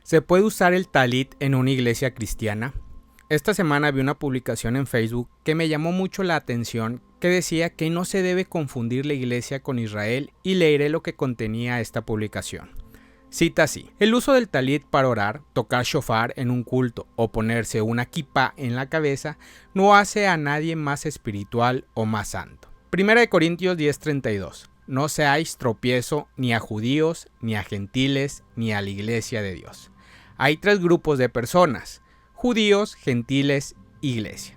¿Se puede usar el talit en una iglesia cristiana? Esta semana vi una publicación en Facebook que me llamó mucho la atención, que decía que no se debe confundir la iglesia con Israel, y leeré lo que contenía esta publicación. Cita así: el uso del talit para orar, tocar shofar en un culto o ponerse una kipá en la cabeza no hace a nadie más espiritual o más santo. 1 Corintios 10:32. No seáis tropiezo ni a judíos, ni a gentiles, ni a la iglesia de Dios. Hay tres grupos de personas: judíos, gentiles, iglesia.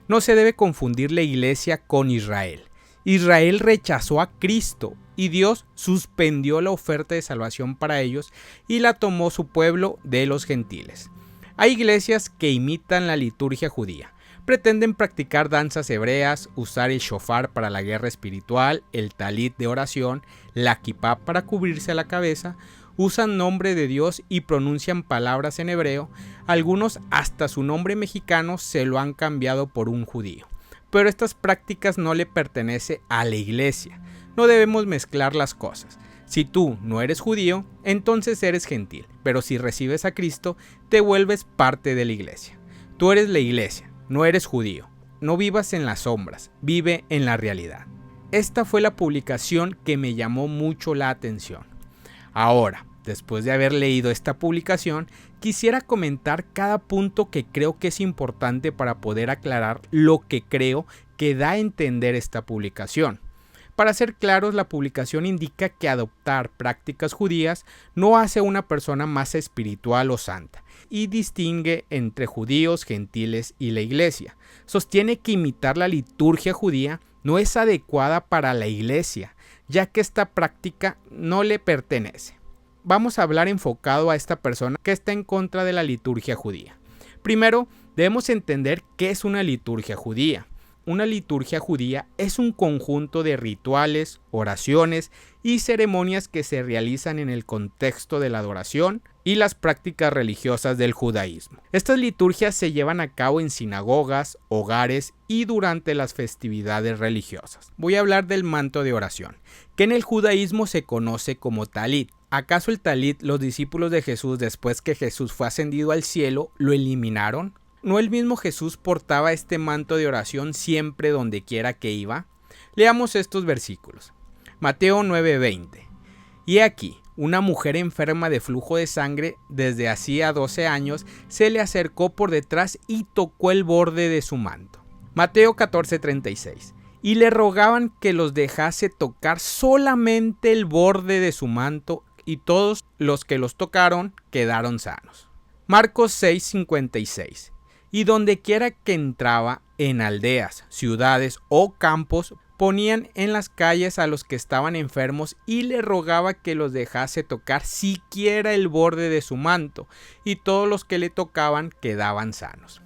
No se debe confundir la iglesia con Israel. Israel rechazó a Cristo y Dios suspendió la oferta de salvación para ellos y la tomó su pueblo de los gentiles. Hay iglesias que imitan la liturgia judía. Pretenden practicar danzas hebreas, usar el shofar para la guerra espiritual, el talit de oración, la kipá para cubrirse la cabeza, usan nombre de Dios y pronuncian palabras en hebreo. Algunos hasta su nombre mexicano se lo han cambiado por un judío. Pero estas prácticas no le pertenecen a la iglesia. No debemos mezclar las cosas. Si tú no eres judío, entonces eres gentil, pero si recibes a Cristo, te vuelves parte de la iglesia. Tú eres la iglesia, no eres judío. No vivas en las sombras, vive en la realidad. Esta fue la publicación que me llamó mucho la atención. Ahora, después de haber leído esta publicación, quisiera comentar cada punto que creo que es importante para poder aclarar lo que creo que da a entender esta publicación. Para ser claros, la publicación indica que adoptar prácticas judías no hace a una persona más espiritual o santa, y distingue entre judíos, gentiles y la iglesia. Sostiene que imitar la liturgia judía no es adecuada para la iglesia, ya que esta práctica no le pertenece. Vamos a hablar enfocado a esta persona que está en contra de la liturgia judía. Primero, debemos entender qué es una liturgia judía. Una liturgia judía es un conjunto de rituales, oraciones y ceremonias que se realizan en el contexto de la adoración y las prácticas religiosas del judaísmo. Estas liturgias se llevan a cabo en sinagogas, hogares y durante las festividades religiosas. Voy a hablar del manto de oración, que en el judaísmo se conoce como talit. ¿Acaso el talit los discípulos de Jesús, después que Jesús fue ascendido al cielo, lo eliminaron? ¿No el mismo Jesús portaba este manto de oración siempre donde quiera que iba? Leamos estos versículos. Mateo 9:20. Y aquí, una mujer enferma de flujo de sangre desde hacía 12 años se le acercó por detrás y tocó el borde de su manto. Mateo 14:36. Y le rogaban que los dejase tocar solamente el borde de su manto, y todos los que los tocaron quedaron sanos. Marcos 6:56. Y donde quiera que entraba, en aldeas, ciudades o campos, ponían en las calles a los que estaban enfermos y le rogaba que los dejase tocar siquiera el borde de su manto, y todos los que le tocaban quedaban sanos.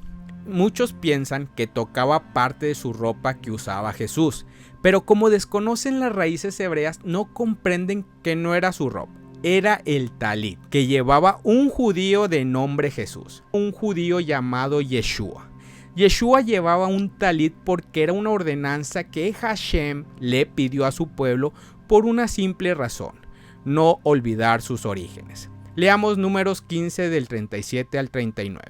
Muchos piensan que tocaba parte de su ropa que usaba Jesús, pero como desconocen las raíces hebreas, no comprenden que no era su ropa. Era el talit, que llevaba un judío de nombre Jesús, un judío llamado Yeshua. Yeshua llevaba un talit porque era una ordenanza que Hashem le pidió a su pueblo por una simple razón: no olvidar sus orígenes. Leamos Números 15 del 37 al 39.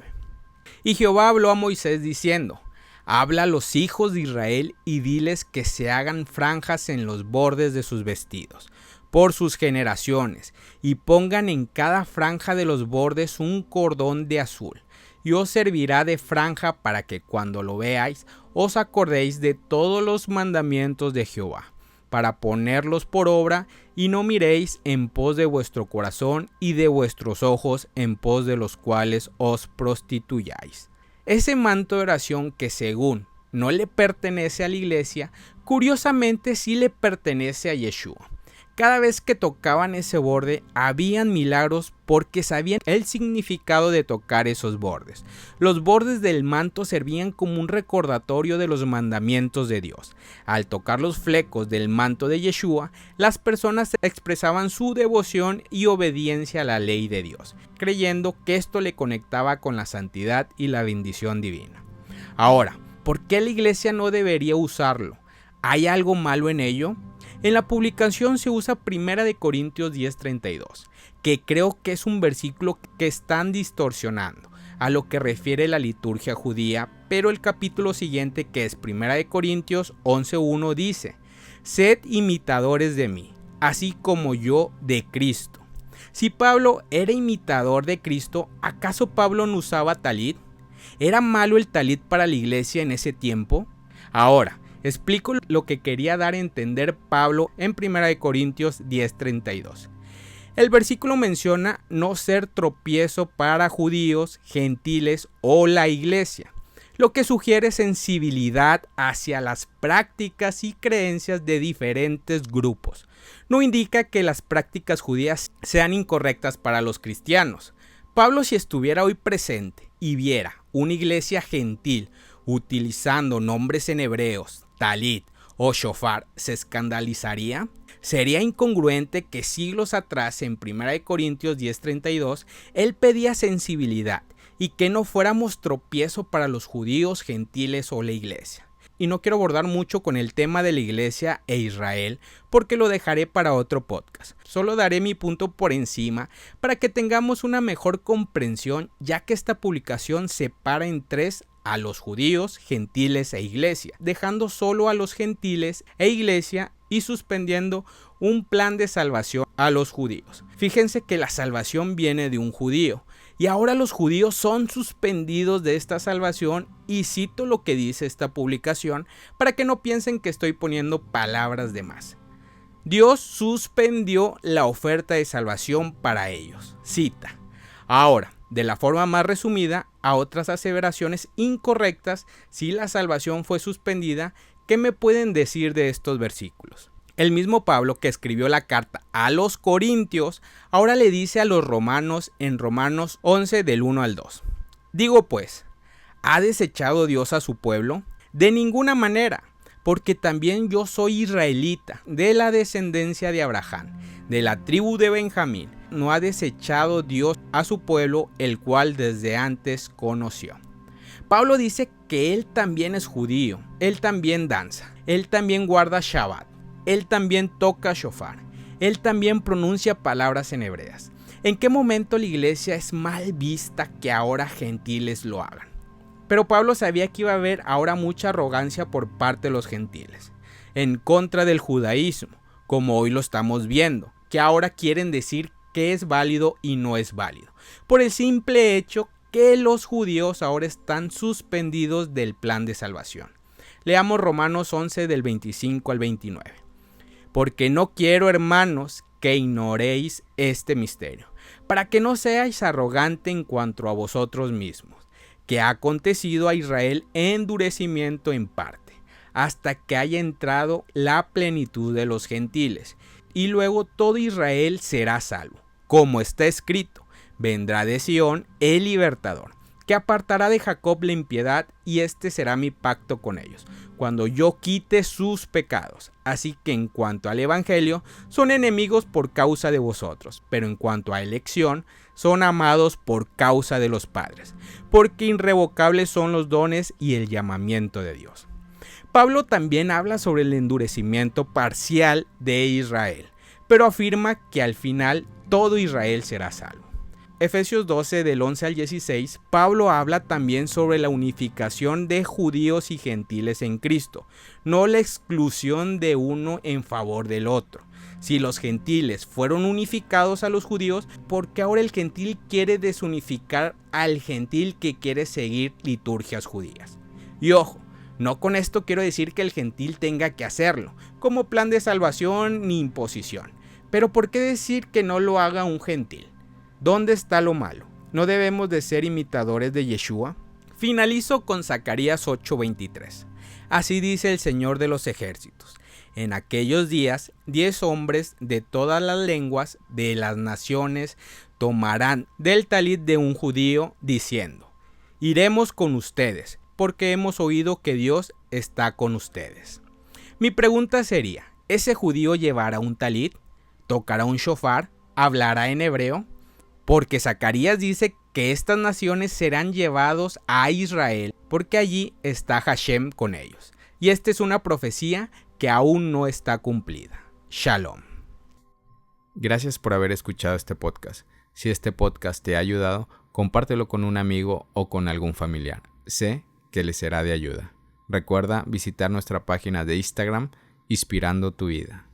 Y Jehová habló a Moisés diciendo: habla a los hijos de Israel y diles que se hagan franjas en los bordes de sus vestidos, por sus generaciones, y pongan en cada franja de los bordes un cordón de azul, y os servirá de franja para que cuando lo veáis os acordéis de todos los mandamientos de Jehová, para ponerlos por obra, y no miréis en pos de vuestro corazón y de vuestros ojos en pos de los cuales os prostituyáis. Ese manto de oración, que según no le pertenece a la iglesia, curiosamente sí le pertenece a Yeshua. Cada vez que tocaban ese borde, habían milagros porque sabían el significado de tocar esos bordes. Los bordes del manto servían como un recordatorio de los mandamientos de Dios. Al tocar los flecos del manto de Yeshua, las personas expresaban su devoción y obediencia a la ley de Dios, creyendo que esto le conectaba con la santidad y la bendición divina. Ahora, ¿por qué la iglesia no debería usarlo? ¿Hay algo malo en ello? En la publicación se usa 1 Corintios 10:32, que creo que es un versículo que están distorsionando a lo que refiere la liturgia judía, pero el capítulo siguiente, que es 1 Corintios 11:1, dice: sed imitadores de mí, así como yo de Cristo. Si Pablo era imitador de Cristo, ¿acaso Pablo no usaba talit? ¿Era malo el talit para la iglesia en ese tiempo? Ahora, explico lo que quería dar a entender Pablo en 1 Corintios 10:32. El versículo menciona no ser tropiezo para judíos, gentiles o la iglesia, lo que sugiere sensibilidad hacia las prácticas y creencias de diferentes grupos. No indica que las prácticas judías sean incorrectas para los cristianos. Pablo, si estuviera hoy presente y viera una iglesia gentil utilizando nombres en hebreos, talit o shofar, ¿se escandalizaría? Sería incongruente que siglos atrás, en 1 Corintios 10:32, él pedía sensibilidad y que no fuéramos tropiezo para los judíos, gentiles o la iglesia. Y no quiero abordar mucho con el tema de la iglesia e Israel, porque lo dejaré para otro podcast. Solo daré mi punto por encima para que tengamos una mejor comprensión, ya que esta publicación separa en tres a los judíos, gentiles e iglesia, dejando solo a los gentiles e iglesia y suspendiendo un plan de salvación a los judíos. Fíjense que la salvación viene de un judío y ahora los judíos son suspendidos de esta salvación, y cito lo que dice esta publicación para que no piensen que estoy poniendo palabras de más. Dios suspendió la oferta de salvación para ellos. Cita. Ahora, de la forma más resumida, a otras aseveraciones incorrectas, si la salvación fue suspendida, ¿qué me pueden decir de estos versículos? El mismo Pablo, que escribió la carta a los Corintios, ahora le dice a los romanos en Romanos 11 del 1 al 2. Digo pues, ¿ha desechado Dios a su pueblo? De ninguna manera, porque también yo soy israelita, de la descendencia de Abraham, de la tribu de Benjamín. No ha desechado Dios a su pueblo, el cual desde antes conoció. Pablo dice que él también es judío, él también danza, él también guarda Shabbat, él también toca shofar, él también pronuncia palabras en hebreas. ¿En qué momento la iglesia es mal vista que ahora gentiles lo hagan? Pero Pablo sabía que iba a haber ahora mucha arrogancia por parte de los gentiles, en contra del judaísmo, como hoy lo estamos viendo, que ahora quieren decir qué es válido y no es válido, por el simple hecho que los judíos ahora están suspendidos del plan de salvación. Leamos Romanos 11 del 25 al 29. Porque no quiero, hermanos, que ignoréis este misterio, para que no seáis arrogante en cuanto a vosotros mismos, que ha acontecido a Israel endurecimiento en parte, hasta que haya entrado la plenitud de los gentiles, y luego todo Israel será salvo. Como está escrito, vendrá de Sión el libertador, que apartará de Jacob la impiedad, y este será mi pacto con ellos, cuando yo quite sus pecados. Así que en cuanto al evangelio, son enemigos por causa de vosotros, pero en cuanto a elección, son amados por causa de los padres, porque irrevocables son los dones y el llamamiento de Dios. Pablo también habla sobre el endurecimiento parcial de Israel, pero afirma que al final todo Israel será salvo. Efesios 12 del 11 al 16, Pablo habla también sobre la unificación de judíos y gentiles en Cristo, no la exclusión de uno en favor del otro. Si los gentiles fueron unificados a los judíos, ¿por qué ahora el gentil quiere desunificar al gentil que quiere seguir liturgias judías? Y ojo, no con esto quiero decir que el gentil tenga que hacerlo, como plan de salvación ni imposición. Pero ¿por qué decir que no lo haga un gentil? ¿Dónde está lo malo? ¿No debemos de ser imitadores de Yeshua? Finalizo con Zacarías 8:23. Así dice el Señor de los ejércitos. En aquellos días, 10 hombres de todas las lenguas de las naciones tomarán del talit de un judío, diciendo: iremos con ustedes, porque hemos oído que Dios está con ustedes. Mi pregunta sería, ¿ese judío llevará un talit? ¿Tocará un shofar? ¿Hablará en hebreo? Porque Zacarías dice que estas naciones serán llevados a Israel, porque allí está Hashem con ellos. Y esta es una profecía que aún no está cumplida. Shalom. Gracias por haber escuchado este podcast. Si este podcast te ha ayudado, compártelo con un amigo o con algún familiar. Sé que les será de ayuda. Recuerda visitar nuestra página de Instagram, Inspirando tu Vida.